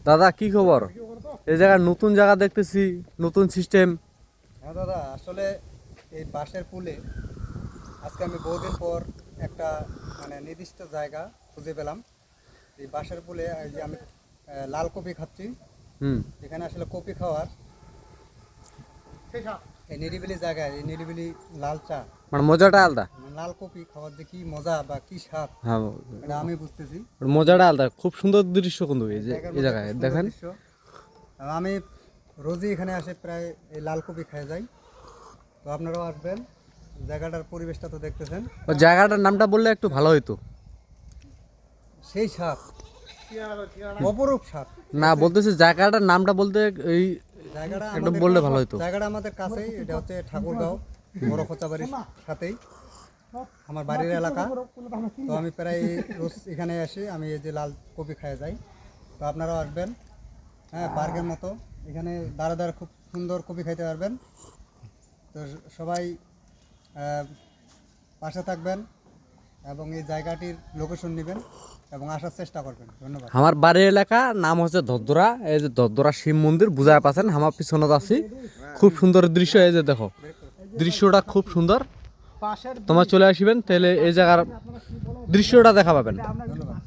দাদা কি খবর? এই জায়গায় নতুন জায়গা দেখতেছি, নতুন সিস্টেম। হ্যাঁ দাদা, আসলে এই বাঁশের পুলে আজকে আমি বহুদিন পর একটা নির্দিষ্ট জায়গা খুঁজে পেলাম। এই বাঁশের পুলে এই যে আমি লাল কপি খাচ্ছি। হুম। এখানে আসলে কপি খাওয়ার এই নিরিবিলি জায়গায়, এই নিরিবিলি লাল চা মানে মজাটা আলাদা। লাল কপি খাওয়ার যে কি মজা বা কি স্বাদ, হ্যাঁ, এটা আমি বুঝতেছি। মজাটা আলাদা। খুব সুন্দর দৃশ্য কিন্তু এই যে জায়গার এই মধ্যে জায়গায় খুব সুন্দর দেখেন। দৃশ্য। আমি রোজই এখানে আসে, প্রায় এই লাল কপি খেয়ে যাই। তো আপনারাও আসবেন, জায়গাটার পরিবেশটা তো দেখতেছেন। ওই জায়গাটার নামটা বললে একটু ভালো হতো। সেই স্বাদ, অপরূপ স্বাদ। না, বলতেছি জায়গাটার নামটা বলতে এই জায়গাটা একটু আমাদের বললে ভালো হতো। জায়গাটা আমাদের কাছেই, এটা হচ্ছে ঠাকুরগাঁও বড় খোঁচাবাড়ির সাথেই আমার বাড়ির এলাকা। তো আমি প্রায় রোজ এখানে আসি, আমি এই যে লাল কপি খাই যাই। তো আপনারাও আসবেন। হ্যাঁ, পার্কের মতো এখানে দাঁড়া দাঁড়া খুব সুন্দর কপি খাইতে পারবেন। তো সবাই পাশে থাকবেন এবং এই জায়গাটির লোকেশন নেবেন এবং আসার চেষ্টা করবেন। ধন্যবাদ। আমার বাড়ির এলাকা নাম হচ্ছে ধদ্দরা। এই যে ধদ্দরা শিব মন্দির বুঝায় পাচ্ছেন, আমার পিছনে আছি। খুব সুন্দর দৃশ্য, এই যে দেখো দৃশ্যটা খুব সুন্দর। তোমার চলে আসবেন, তাহলে এই জায়গার দৃশ্যটা দেখা পাবেন। ধন্যবাদ।